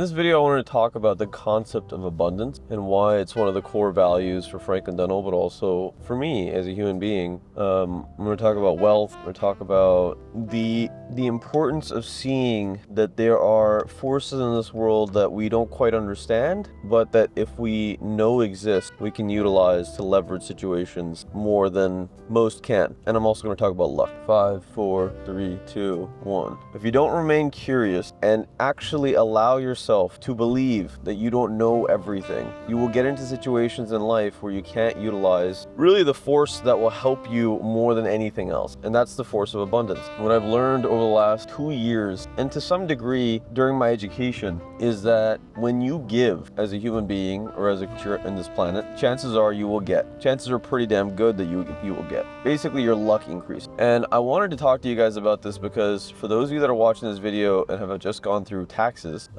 this video, I wanted to talk about the concept of abundance and why it's one of the core values for Franklin Dental, but also for me as a human being. I'm going to talk about wealth. I'm going to talk about the importance of seeing that there are forces in this world that we don't quite understand, but that if we know exist, we can utilize to leverage situations more than most can. And I'm also going to talk about luck. 5, 4, 3, 2, 1. If you don't remain curious and actually allow yourself to believe that you don't know everything, you will get into situations in life where you can't utilize really the force that will help you more than anything else. And that's the force of abundance. What I've learned over the last 2 years, and to some degree during my education, is that when you give as a human being or as a creature in this planet, chances are you will get. Chances are pretty damn good that you will get. Basically, your luck increases. And I wanted to talk to you guys about this because for those of you that are watching this video and have just gone through taxes,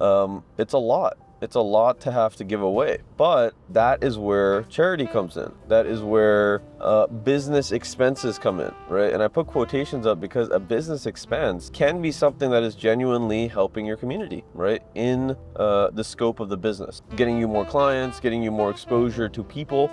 it's a lot. It's a lot to have to give away, but that is where charity comes in. That is where business expenses come in, right? And I put quotations up because a business expense can be something that is genuinely helping your community, right? In the scope of the business, getting you more clients, getting you more exposure to people.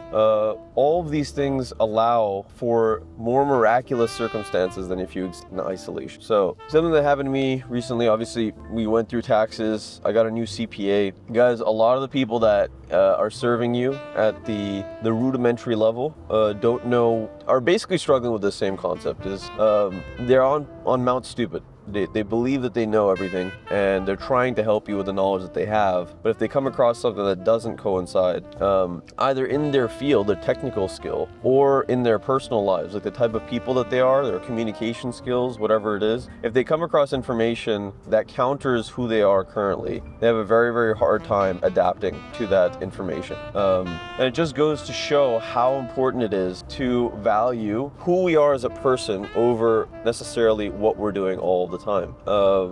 All of these things allow for more miraculous circumstances than if you exist in isolation. So something that happened to me recently, obviously we went through taxes. I got a new CPA. Guys, a lot of the people that are serving you at the rudimentary level are basically struggling with the same concept. They're on Mount Stupid. They believe that they know everything and they're trying to help you with the knowledge that they have. But if they come across something that doesn't coincide, either in their field, their technical skill, or in their personal lives, like the type of people that they are, their communication skills, whatever it is, if they come across information that counters who they are currently, they have a very, very hard time adapting to that information. And it just goes to show how important it is to value who we are as a person over necessarily what we're doing all the time.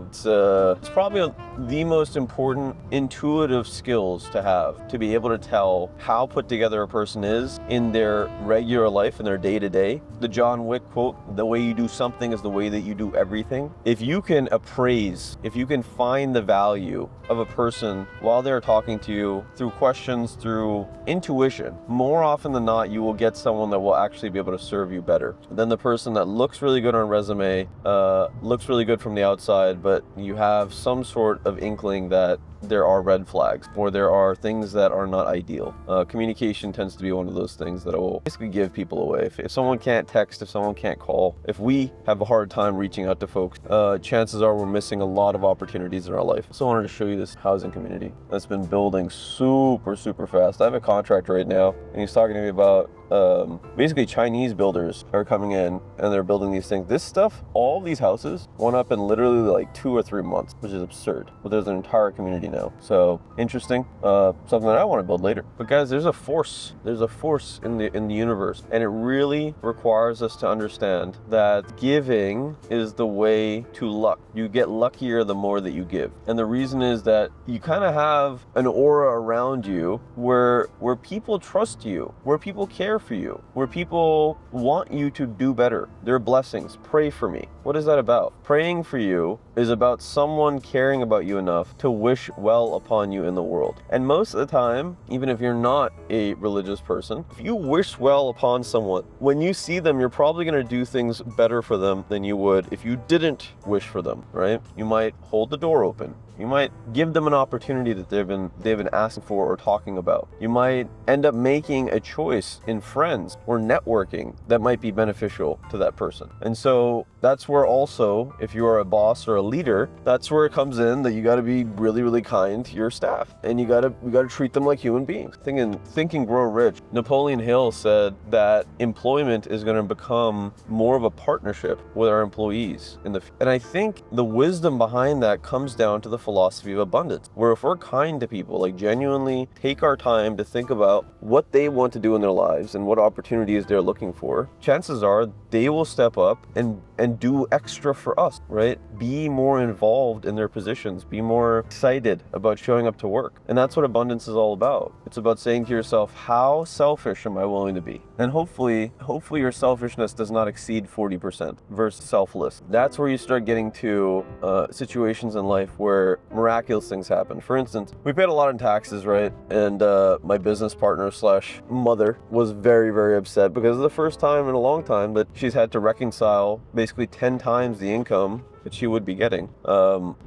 It's probably the most important intuitive skills to have, to be able to tell how put together a person is in their regular life, in their day-to-day. The John Wick quote, the way you do something is the way that you do everything. If you can appraise, if you can find the value of a person while they're talking to you through questions, through intuition, more often than not, you will get someone that will actually be able to serve you better than the person that looks really good on resume, looks really good from the outside, but you have some sort of inkling that there are red flags or there are things that are not ideal. Communication tends to be one of those things that will basically give people away. If someone can't text, if someone can't call, if we have a hard time reaching out to folks, chances are we're missing a lot of opportunities in our life. So I wanted to show you this housing community that's been building super, super fast. I have a contract right now and he's talking to me about basically Chinese builders are coming in and they're building these things. This stuff, all these houses went up in literally like 2 or 3 months, which is absurd. But there's an entire community now. So interesting, something that I want to build later. But guys, there's a force in the universe, and it really requires us to understand that giving is the way to luck. You get luckier the more that you give. And the reason is that you kind of have an aura around you where people trust you, where people care for you, where people want you to do better. They're blessings. Pray for me. What is that about? Praying for you is about someone caring about you enough to wish well upon you in the world. And most of the time, even if you're not a religious person, if you wish well upon someone, when you see them, you're probably going to do things better for them than you would if you didn't wish for them, right? You might hold the door open. You might give them an opportunity that they've been asking for or talking about. You might end up making a choice in friends or networking that might be beneficial to that person. And so that's where also, if you are a boss or a leader, that's where it comes in that you got to be really, really kind to your staff, and you got to treat them like human beings. Think and Grow Rich. Napoleon Hill said that employment is going to become more of a partnership with our employees and I think the wisdom behind that comes down to the philosophy of abundance, where if we're kind to people, like genuinely take our time to think about what they want to do in their lives and what opportunities they're looking for, chances are they will step up and do extra for us, right? Be more involved in their positions, be more excited about showing up to work. And that's what abundance is all about. It's about saying to yourself, how selfish am I willing to be? And hopefully your selfishness does not exceed 40% versus selfless. That's where you start getting to situations in life where miraculous things happen. For instance, we paid a lot in taxes, right? And my business partner / mother was very, very upset because it's the first time in a long time that she's had to reconcile basically 10 times the income that she would be getting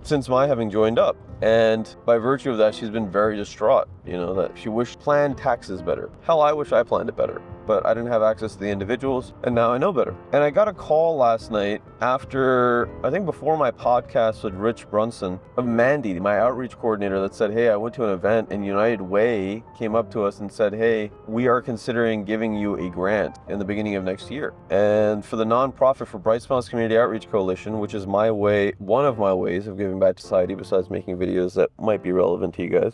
since my having joined up. And by virtue of that, she's been very distraught, that she wished planned taxes better. Hell, I wish I planned it better, but I didn't have access to the individuals, and now I know better. And I got a call last night after, I think before my podcast with Rich Brunson, of Mandy, my outreach coordinator, that said, hey, I went to an event and United Way came up to us and said, hey, we are considering giving you a grant in the beginning of next year. And for the nonprofit for Bright Smiles Community Outreach Coalition, which is my way, one of my ways of giving back to society besides making videos that might be relevant to you guys.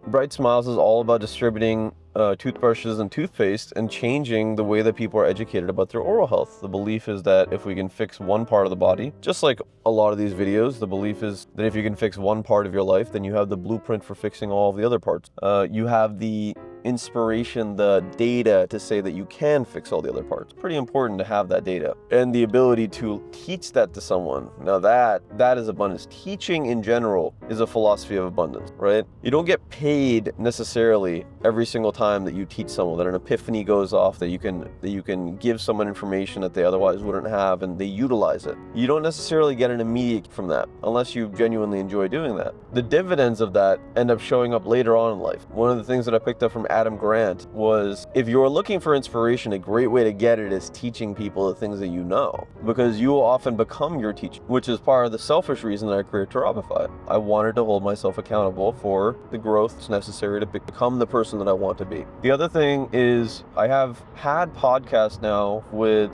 Bright Smiles is all about distributing toothbrushes and toothpaste and changing the way that people are educated about their oral health. The belief is that if we can fix one part of the body, just like a lot of these videos, the belief is that if you can fix one part of your life, then you have the blueprint for fixing all of the other parts. You have the inspiration, the data to say that you can fix all the other parts. Pretty important to have that data and the ability to teach that to someone. Now that is abundance. Teaching in general is a philosophy of abundance, right? You don't get paid necessarily every single time that you teach someone, that an epiphany goes off, that you can give someone information that they otherwise wouldn't have and they utilize it. You don't necessarily get an immediate from that unless you genuinely enjoy doing that. The dividends of that end up showing up later on in life. One of the things that I picked up from Adam Grant was, if you're looking for inspiration, a great way to get it is teaching people the things that you know, because you will often become your teacher, which is part of the selfish reason that I created Turabify. I wanted to hold myself accountable for the growth that's necessary to become the person that I want to be. The other thing is, I have had podcasts now with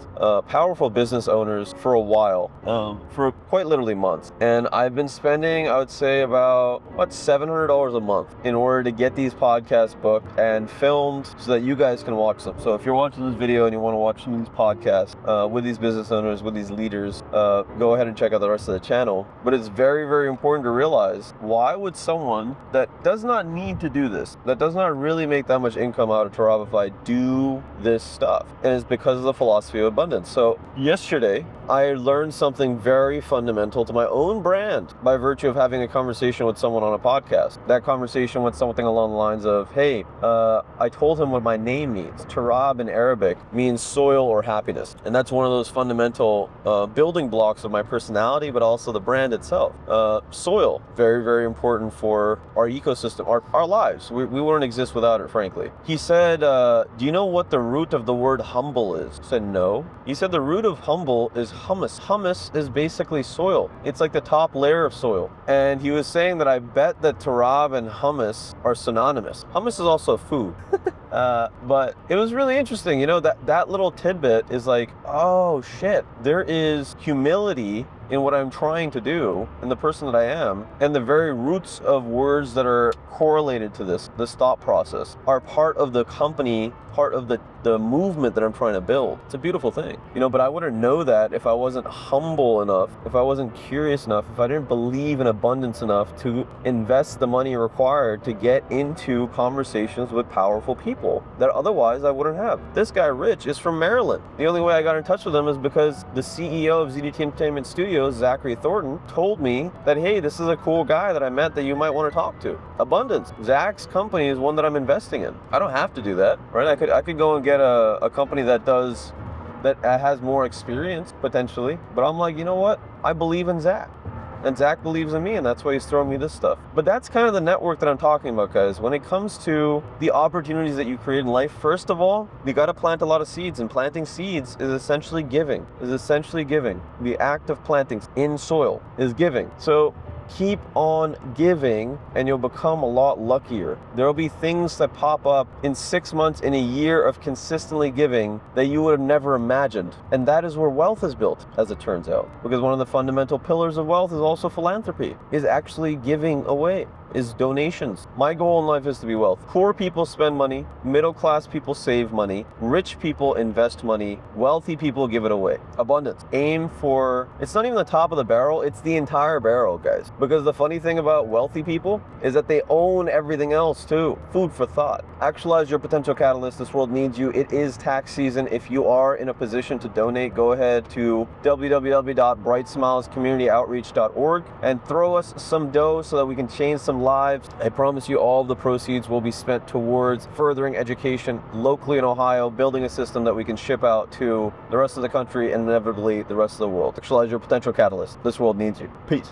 powerful business owners for a while, for quite literally months, and I've been spending, I would say, about $700 a month in order to get these podcasts booked and filmed so that you guys can watch them. So if you're watching this video and you want to watch some of these podcasts with these business owners, with these leaders, go ahead and check out the rest of the channel. But it's very, very important to realize, why would someone that does not need to do this, that does not really make that much income out of Turabify, do this stuff? And it's because of the philosophy of abundance. So yesterday, I learned something very fundamental to my own brand by virtue of having a conversation with someone on a podcast. That conversation went something along the lines of, hey, I told him what my name means. Turab in Arabic means soil or happiness. And that's one of those fundamental building blocks of my personality, but also the brand itself. Soil, very, very important for our ecosystem, our lives. We wouldn't exist without it, frankly. He said, do you know what the root of the word humble is? I said, no. He said the root of humble is humus. Humus is basically soil. It's like the top layer of soil. And he was saying that I bet that Turab and hummus are synonymous. Hummus is also food. But it was really interesting, that little tidbit is like, oh shit, there is humility in what I'm trying to do and the person that I am, and the very roots of words that are correlated to this thought process are part of the company, part of the movement that I'm trying to build. It's a beautiful thing, but I wouldn't know that if I wasn't humble enough, if I wasn't curious enough, if I didn't believe in abundance enough to invest the money required to get into conversations with powerful people that otherwise I wouldn't have. This guy, Rich, is from Maryland. The only way I got in touch with him is because the CEO of ZDT Entertainment Studios, Zachary Thornton, told me that, hey, this is a cool guy that I met that you might want to talk to. Abundance. Zach's company is one that I'm investing in. I don't have to do that, right? I could go and get a company that has more experience potentially, but I'm like, you know what? I believe in Zach. And Zach believes in me, and that's why he's throwing me this stuff. But that's kind of the network that I'm talking about, guys. When it comes to the opportunities that you create in life, first of all, you got to plant a lot of seeds, and planting seeds is essentially giving. The act of planting in soil is giving. So keep on giving and you'll become a lot luckier. There will be things that pop up in 6 months, in a year of consistently giving that you would have never imagined. And that is where wealth is built, as it turns out. Because one of the fundamental pillars of wealth is also philanthropy, is actually giving away. is donations. My goal in life is to be wealth. Poor people spend money, middle class people save money, rich people invest money, wealthy people give it away. Abundance. Aim for, it's not even the top of the barrel, it's the entire barrel, guys. Because the funny thing about wealthy people is that they own everything else too. Food for thought. Actualize your potential catalyst. This world needs you. It is tax season. If you are in a position to donate, go ahead to www.brightsmilescommunityoutreach.org and throw us some dough so that we can change some lives. I promise you all the proceeds will be spent towards furthering education locally in Ohio, building a system that we can ship out to the rest of the country and inevitably the rest of the world. Actualize your potential catalyst. This world needs you. Peace.